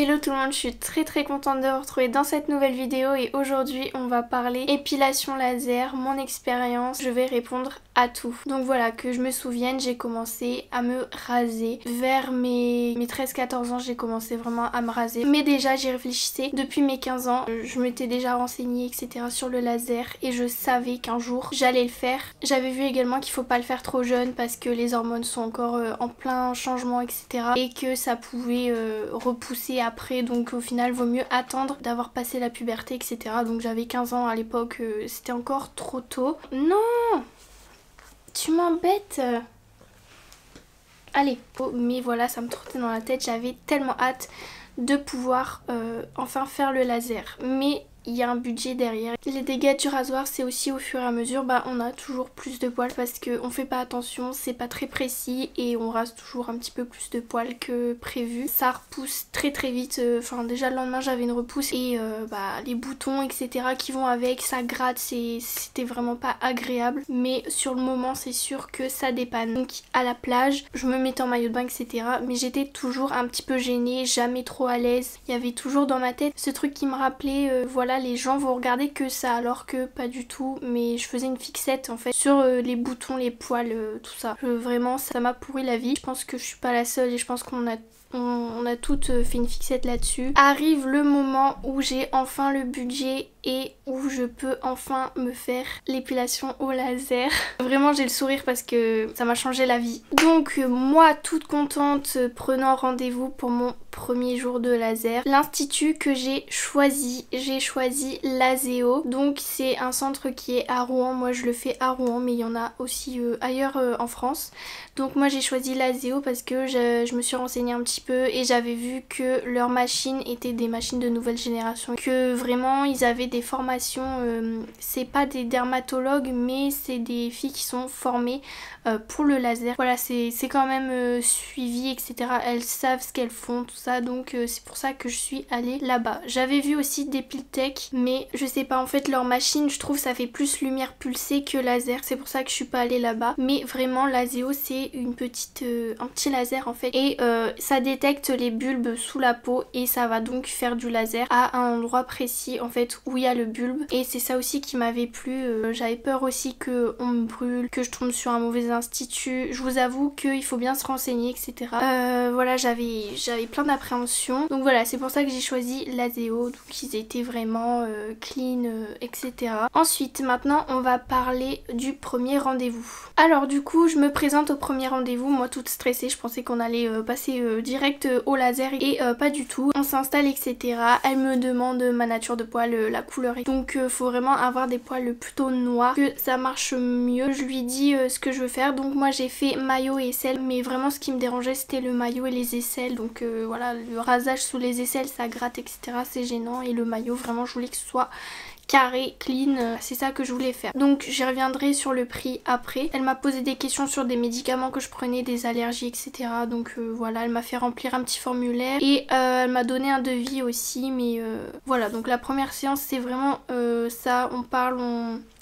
Hello tout le monde, je suis très contente de vous retrouver dans cette nouvelle vidéo et aujourd'hui on va parler épilation laser, mon expérience, je vais répondre à tout. Donc voilà, que je me souvienne, j'ai commencé à me raser. Vers mes 13-14 ans, j'ai commencé vraiment à me raser. Mais déjà j'y réfléchissais depuis mes 15 ans, je m'étais déjà renseignée etc. sur le laser et je savais qu'un jour j'allais le faire. J'avais vu également qu'il faut pas le faire trop jeune parce que les hormones sont encore en plein changement etc. Et que ça pouvait repousser après, donc au final vaut mieux attendre d'avoir passé la puberté etc. Donc j'avais 15 ans à l'époque, c'était encore trop tôt. Non, tu m'embêtes. Allez, oh, mais voilà, ça me trottait dans la tête, j'avais tellement hâte de pouvoir enfin faire le laser. Mais il y a un budget derrière. Les dégâts du rasoir, c'est aussi au fur et à mesure, on a toujours plus de poils parce qu'on fait pas attention, c'est pas très précis et on rase toujours un petit peu plus de poils que prévu. Ça repousse très vite, enfin déjà le lendemain j'avais une repousse et les boutons etc. qui vont avec, ça gratte, c'était vraiment pas agréable. Mais sur le moment c'est sûr que ça dépanne. Donc à la plage, je me mettais en maillot de bain etc. Mais j'étais toujours un petit peu gênée, jamais trop à l'aise. Il y avait toujours dans ma tête ce truc qui me rappelait, voilà, les gens vont regarder que ça alors que pas du tout, mais je faisais une fixette en fait sur les boutons, les poils, tout ça. Vraiment ça m'a pourri la vie. Je pense que je suis pas la seule et je pense qu'on a toutes fait une fixette là-dessus. Arrive le moment où j'ai enfin le budget et où je peux enfin me faire l'épilation au laser. Vraiment j'ai le sourire parce que ça m'a changé la vie. Donc moi toute contente prenant rendez-vous pour mon premier jour de laser. L'institut que j'ai choisi l'Aseo. Donc c'est un centre qui est à Rouen. Moi je le fais à Rouen mais il y en a aussi ailleurs en France. Donc moi j'ai choisi l'Aseo parce que je me suis renseignée un petit peu et j'avais vu que leurs machines étaient des machines de nouvelle génération. Que vraiment ils avaient des formations, c'est pas des dermatologues mais c'est des filles qui sont formées pour le laser. Voilà, c'est quand même suivi etc. Elles savent ce qu'elles font, tout ça, donc c'est pour ça que je suis allée là-bas. J'avais vu aussi des Piltech mais je sais pas, en fait leur machine je trouve ça fait plus lumière pulsée que laser, c'est pour ça que je suis pas allée là-bas. Mais vraiment l'Aseo c'est un petit laser en fait et ça détecte les bulbes sous la peau et ça va donc faire du laser à un endroit précis en fait où il y a le bulbe. Et c'est ça aussi qui m'avait plu. J'avais peur aussi que on me brûle, que je tombe sur un mauvais institut. Je vous avoue qu'il faut bien se renseigner etc. Voilà, j'avais plein d'appréhensions. Donc voilà, c'est pour ça que j'ai choisi l'Aseo. Donc ils étaient vraiment clean etc. Ensuite maintenant on va parler du premier rendez-vous. Alors du coup je me présente au premier rendez-vous, moi toute stressée, je pensais qu'on allait passer direct au laser et pas du tout. On s'installe etc. Elle me demande ma nature de poils, la couleur. Donc faut vraiment avoir des poils plutôt noirs que ça marche mieux. Je lui dis ce que je veux faire. Donc moi j'ai fait maillot et aisselle, mais vraiment ce qui me dérangeait c'était le maillot et les aisselles. Donc voilà, le rasage sous les aisselles ça gratte etc. C'est gênant et le maillot vraiment je voulais que ce soit carré, clean, c'est ça que je voulais faire. Donc j'y reviendrai sur le prix après. Elle m'a posé des questions sur des médicaments que je prenais, des allergies etc. Donc voilà, elle m'a fait remplir un petit formulaire et elle m'a donné un devis aussi. Mais voilà, donc la première séance c'est vraiment ça, on parle,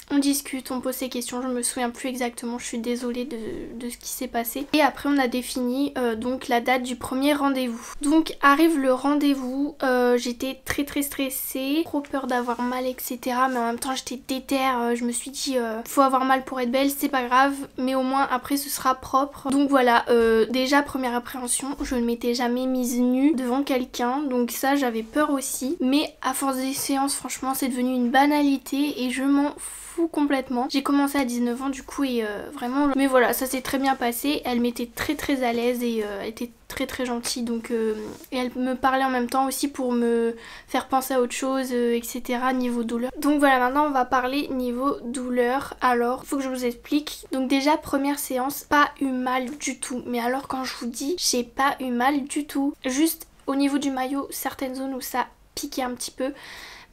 on discute, on pose ses questions, je me souviens plus exactement, je suis désolée de ce qui s'est passé. Et après on a défini donc la date du premier rendez-vous. Donc arrive le rendez-vous, j'étais très stressée, trop peur d'avoir mal etc. Mais en même temps j'étais déterre, je me suis dit faut avoir mal pour être belle, c'est pas grave, mais au moins après ce sera propre. Donc voilà, déjà première appréhension, je ne m'étais jamais mise nue devant quelqu'un, donc ça j'avais peur aussi. Mais à force des séances franchement c'est devenu une banalité et je m'en fous complètement. J'ai commencé à 19 ans du coup et vraiment, mais voilà, ça s'est très bien passé. Elle m'était très à l'aise et elle était très gentille, donc et elle me parlait en même temps aussi pour me faire penser à autre chose etc. niveau douleur. Donc voilà, maintenant on va parler niveau douleur. Alors faut que je vous explique. Donc déjà première séance, pas eu mal du tout, mais alors quand je vous dis j'ai pas eu mal du tout, juste au niveau du maillot, certaines zones où ça piquait un petit peu.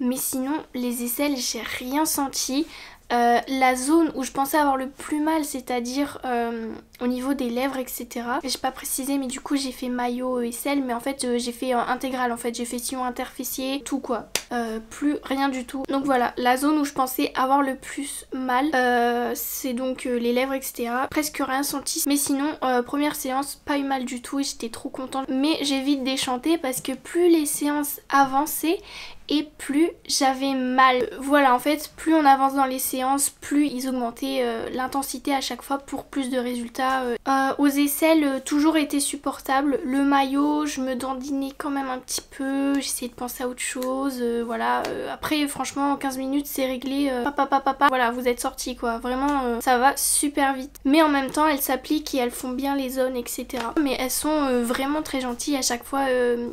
mais sinon les aisselles j'ai rien senti. La zone où je pensais avoir le plus mal, c'est-à-dire au niveau des lèvres, etc. J'ai pas précisé, mais du coup j'ai fait maillot aisselle, mais en fait j'ai fait intégral, en fait j'ai fait sillon interfessier, tout quoi. Plus rien du tout. Donc voilà, la zone où je pensais avoir le plus mal, c'est donc les lèvres, etc. Presque rien senti, mais sinon première séance, pas eu mal du tout et j'étais trop contente. Mais j'ai vite déchanté parce que plus les séances avançaient et plus j'avais mal. Voilà, en fait plus on avance dans les séances, plus ils augmentaient l'intensité à chaque fois pour plus de résultats. Aux aisselles, toujours été supportable. Le maillot, je me dandinais quand même un petit peu, j'essayais de penser à autre chose, voilà. Après franchement en 15 minutes c'est réglé, papa, voilà, vous êtes sortis quoi. Vraiment ça va super vite. Mais en même temps elles s'appliquent et elles font bien les zones, etc. Mais elles sont vraiment très gentilles à chaque fois,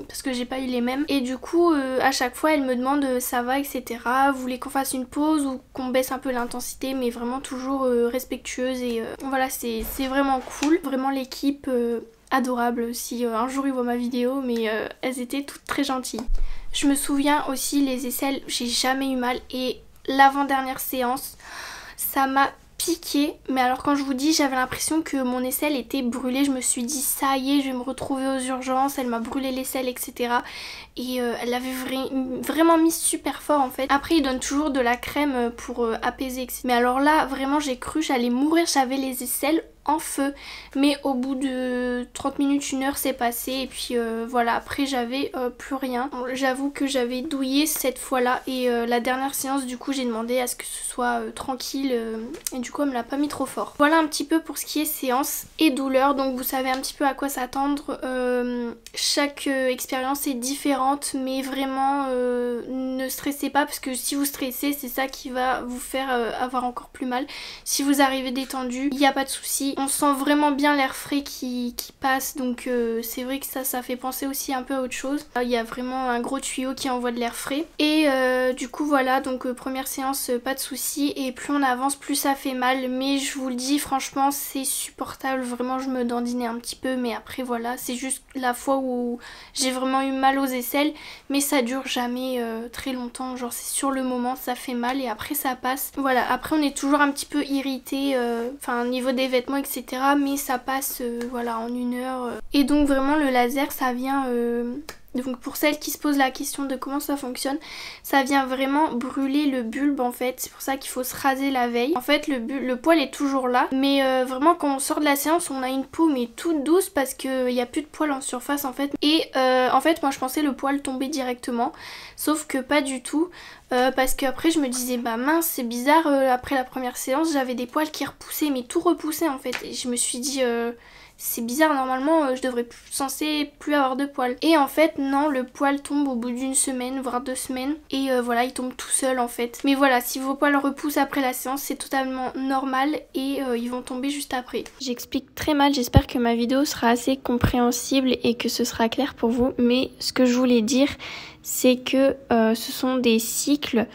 parce que j'ai pas eu les mêmes. Et du coup à chaque fois elles me demandent ça va, etc. Vous voulez qu'on fasse une pause ou qu'on baisse un peu l'intensité, mais vraiment toujours respectueuse. Et voilà, c'est vraiment cool. Vraiment l'équipe adorable. Si un jour ils voient ma vidéo, mais elles étaient toutes très gentilles. Je me souviens aussi les aisselles, j'ai jamais eu mal. Et l'avant-dernière séance, ça m'a piqué, mais alors quand je vous dis, j'avais l'impression que mon aisselle était brûlée. Je me suis dit ça y est, je vais me retrouver aux urgences, elle m'a brûlé l'aisselle, etc. Et elle avait vraiment mis super fort en fait. Après ils donnent toujours de la crème pour apaiser, etc. Mais alors là vraiment j'ai cru j'allais mourir, j'avais les aisselles en feu, mais au bout de 30 minutes, 1 heure c'est passé et puis voilà, après j'avais plus rien. J'avoue que j'avais douillé cette fois là et la dernière séance du coup j'ai demandé à ce que ce soit tranquille et du coup elle me l'a pas mis trop fort. Voilà un petit peu pour ce qui est séance et douleur, donc vous savez un petit peu à quoi s'attendre. Chaque expérience est différente, mais vraiment ne stressez pas parce que si vous stressez c'est ça qui va vous faire avoir encore plus mal. Si vous arrivez détendu, il n'y a pas de souci. On sent vraiment bien l'air frais qui passe, donc c'est vrai que ça fait penser aussi un peu à autre chose. Il y a vraiment un gros tuyau qui envoie de l'air frais. Et du coup voilà, donc première séance, pas de souci. Et plus on avance, plus ça fait mal. Mais je vous le dis, franchement, c'est supportable. Vraiment, je me dandinais un petit peu. Mais après voilà, c'est juste la fois où j'ai vraiment eu mal aux aisselles. Mais ça dure jamais très longtemps. Genre c'est sur le moment, ça fait mal et après ça passe. Voilà, après on est toujours un petit peu irrité. Enfin au niveau des vêtements, etc. Mais ça passe voilà en 1 heure. Et donc vraiment le laser ça vient donc pour celles qui se posent la question de comment ça fonctionne, ça vient vraiment brûler le bulbe en fait. C'est pour ça qu'il faut se raser la veille. En fait le poil est toujours là, mais vraiment quand on sort de la séance on a une peau mais toute douce parce qu'il n'y a plus de poil en surface en fait. Et en fait moi je pensais le poil tomber directement, sauf que pas du tout. Parce qu'après je me disais bah mince c'est bizarre, après la première séance j'avais des poils qui repoussaient mais tout repoussait en fait. Et je me suis dit c'est bizarre, normalement je devrais censé plus avoir de poils. Et en fait non, le poil tombe au bout d'1 semaine voire 2 semaines et voilà il tombe tout seul en fait. Mais voilà, si vos poils repoussent après la séance c'est totalement normal et ils vont tomber juste après. J'explique très mal, j'espère que ma vidéo sera assez compréhensible et que ce sera clair pour vous, mais ce que je voulais dire c'est que ce sont des cycles.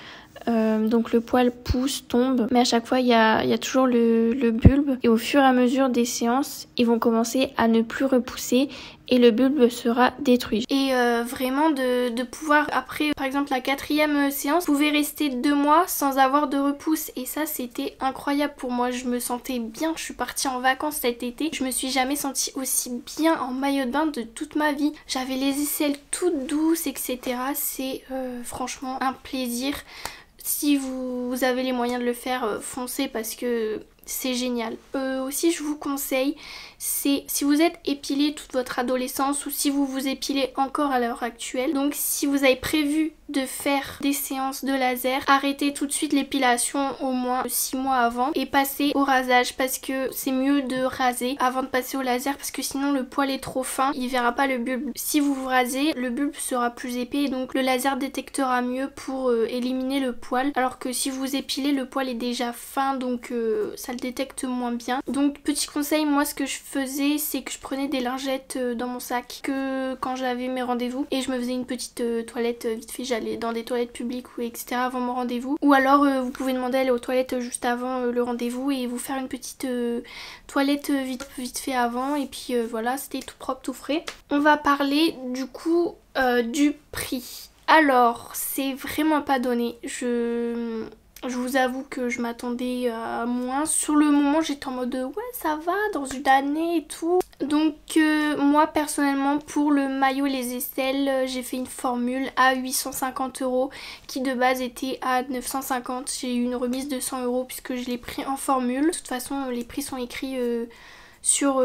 Donc le poil pousse, tombe, mais à chaque fois il y a toujours le bulbe et au fur et à mesure des séances ils vont commencer à ne plus repousser et le bulbe sera détruit. Et vraiment de pouvoir après par exemple la 4e séance, vous pouvez rester 2 mois sans avoir de repousse et ça c'était incroyable pour moi. Je me sentais bien, je suis partie en vacances cet été, je me suis jamais sentie aussi bien en maillot de bain de toute ma vie. J'avais les aisselles toutes douces, etc. C'est franchement un plaisir. Si vous avez les moyens de le faire, foncez parce que c'est génial. Aussi je vous conseille, c'est si vous êtes épilé toute votre adolescence ou si vous vous épilez encore à l'heure actuelle, donc si vous avez prévu de faire des séances de laser, arrêtez tout de suite l'épilation au moins 6 mois avant et passez au rasage parce que c'est mieux de raser avant de passer au laser parce que sinon le poil est trop fin, il verra pas le bulbe. Si vous vous rasez, le bulbe sera plus épais et donc le laser détectera mieux pour éliminer le poil, alors que si vous épilez le poil est déjà fin donc ça le détecte moins bien. Donc petit conseil, moi ce que je faisais c'est que je prenais des lingettes dans mon sac que quand j'avais mes rendez-vous et je me faisais une petite toilette vite fait, j'allais dans des toilettes publiques ou etc avant mon rendez-vous, ou alors vous pouvez demander à aller aux toilettes juste avant le rendez-vous et vous faire une petite toilette vite fait avant et puis voilà, c'était tout propre tout frais. On va parler du coup du prix. Alors, c'est vraiment pas donné. Je vous avoue que je m'attendais à moins. Sur le moment, j'étais en mode ouais, ça va, dans une année et tout. Donc moi personnellement, pour le maillot et les aisselles, j'ai fait une formule à 850 € qui de base était à 950. J'ai eu une remise de 100 € puisque je l'ai pris en formule. De toute façon, les prix sont écrits sur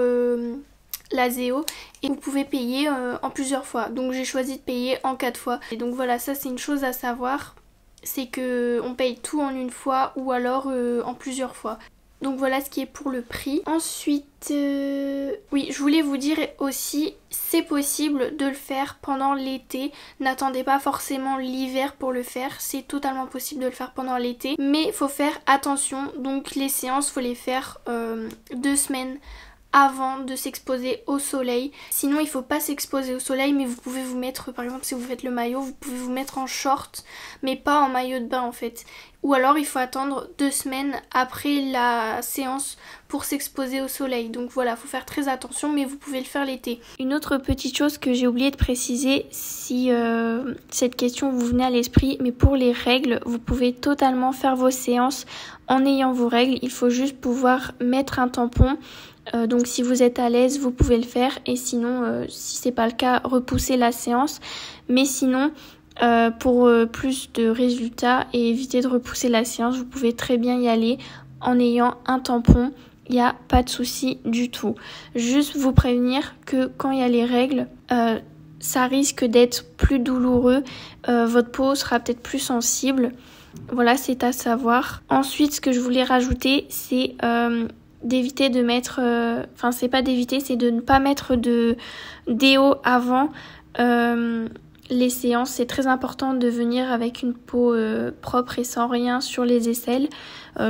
la Zéo et vous pouvez payer en plusieurs fois. Donc j'ai choisi de payer en 4 fois. Et donc voilà, ça c'est une chose à savoir. C'est que on paye tout en une fois ou alors en plusieurs fois. Donc voilà ce qui est pour le prix. Ensuite, oui, je voulais vous dire aussi, c'est possible de le faire pendant l'été. N'attendez pas forcément l'hiver pour le faire. C'est totalement possible de le faire pendant l'été. Mais il faut faire attention. Donc les séances, faut les faire 2 semaines avant de s'exposer au soleil. Sinon il faut pas s'exposer au soleil, mais vous pouvez vous mettre, par exemple si vous faites le maillot, vous pouvez vous mettre en short mais pas en maillot de bain en fait. Ou alors il faut attendre 2 semaines après la séance pour s'exposer au soleil. Donc voilà, faut faire très attention, mais vous pouvez le faire l'été. Une autre petite chose que j'ai oublié de préciser, si cette question vous venait à l'esprit, mais pour les règles, vous pouvez totalement faire vos séances en ayant vos règles. Il faut juste pouvoir mettre un tampon. Donc si vous êtes à l'aise, vous pouvez le faire, et sinon si c'est pas le cas, repoussez la séance. Mais sinon pour plus de résultats et éviter de repousser la séance, vous pouvez très bien y aller en ayant un tampon. Il n'y a pas de souci du tout. Juste vous prévenir que quand il y a les règles, ça risque d'être plus douloureux. Votre peau sera peut-être plus sensible. Voilà, c'est à savoir. Ensuite, ce que je voulais rajouter, c'est d'éviter de mettre, enfin c'est pas d'éviter, c'est de ne pas mettre de déo avant les séances. C'est très important de venir avec une peau propre et sans rien sur les aisselles,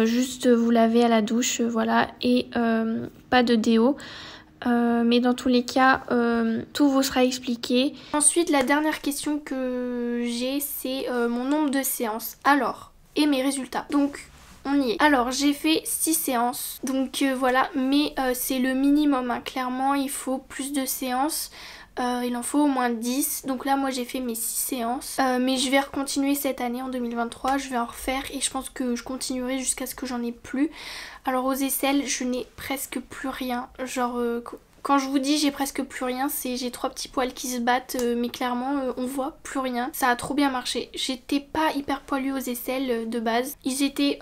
juste vous laver à la douche, voilà, et pas de déo. Mais dans tous les cas, tout vous sera expliqué. Ensuite, la dernière question que j'ai, c'est mon nombre de séances. Alors, et mes résultats. Donc on y est. Alors j'ai fait 6 séances, donc voilà, mais c'est le minimum, hein. Clairement il faut plus de séances, il en faut au moins 10, donc là moi j'ai fait mes 6 séances, mais je vais recontinuer cette année en 2023, je vais en refaire et je pense que je continuerai jusqu'à ce que j'en ai plus. Alors aux aisselles je n'ai presque plus rien, genre quand je vous dis j'ai presque plus rien, c'est j'ai 3 petits poils qui se battent, mais clairement on voit plus rien. Ça a trop bien marché. J'étais pas hyper poilue aux aisselles de base. Ils étaient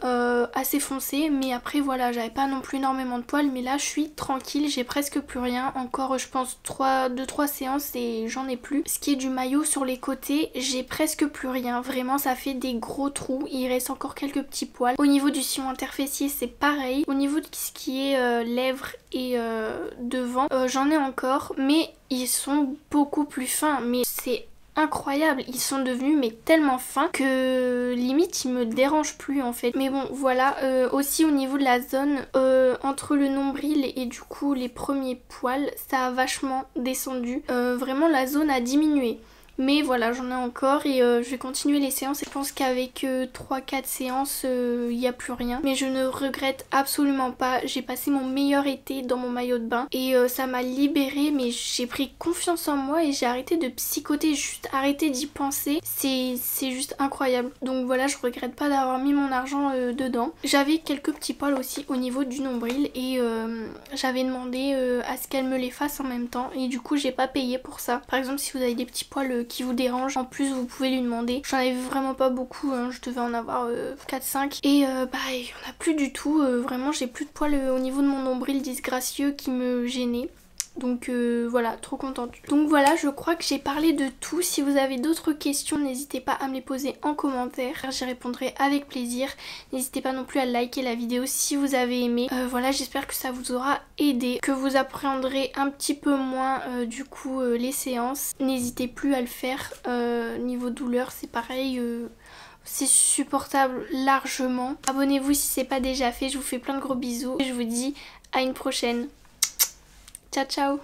assez foncés, mais après voilà, j'avais pas non plus énormément de poils, mais là je suis tranquille, j'ai presque plus rien. Encore je pense 2-3 séances et j'en ai plus. Ce qui est du maillot sur les côtés, j'ai presque plus rien. Vraiment ça fait des gros trous, il reste encore quelques petits poils. Au niveau du sillon interfessier c'est pareil. Au niveau de ce qui est lèvres et devant, j'en ai encore, mais ils sont beaucoup plus fins, mais c'est incroyable, ils sont devenus mais tellement fins que limite ils me dérangent plus en fait. Mais bon voilà, aussi au niveau de la zone entre le nombril et du coup les premiers poils, ça a vachement descendu, vraiment la zone a diminué. Mais voilà, j'en ai encore et je vais continuer les séances. Je pense qu'avec 3-4 séances, il n'y a plus rien. Mais je ne regrette absolument pas. J'ai passé mon meilleur été dans mon maillot de bain et ça m'a libérée. Mais j'ai pris confiance en moi et j'ai arrêté de psychoter, juste arrêté d'y penser. C'est juste incroyable. Donc voilà, je regrette pas d'avoir mis mon argent dedans. J'avais quelques petits poils aussi au niveau du nombril et j'avais demandé à ce qu'elle me les fasse en même temps. Et du coup, j'ai pas payé pour ça. Par exemple, si vous avez des petits poils qui vous dérange, en plus vous pouvez lui demander. J'en avais vraiment pas beaucoup, hein. Je devais en avoir 4-5 et bah il y en a plus du tout, vraiment j'ai plus de poils au niveau de mon nombril disgracieux qui me gênait. Donc voilà, trop contente. Donc voilà, je crois que j'ai parlé de tout. Si vous avez d'autres questions, n'hésitez pas à me les poser en commentaire. J'y répondrai avec plaisir. N'hésitez pas non plus à liker la vidéo si vous avez aimé. Voilà, j'espère que ça vous aura aidé, que vous appréhenderez un petit peu moins du coup les séances. N'hésitez plus à le faire. Niveau douleur, c'est pareil. C'est supportable largement. Abonnez-vous si c'est pas déjà fait. Je vous fais plein de gros bisous. Et je vous dis à une prochaine. Ciao ciao.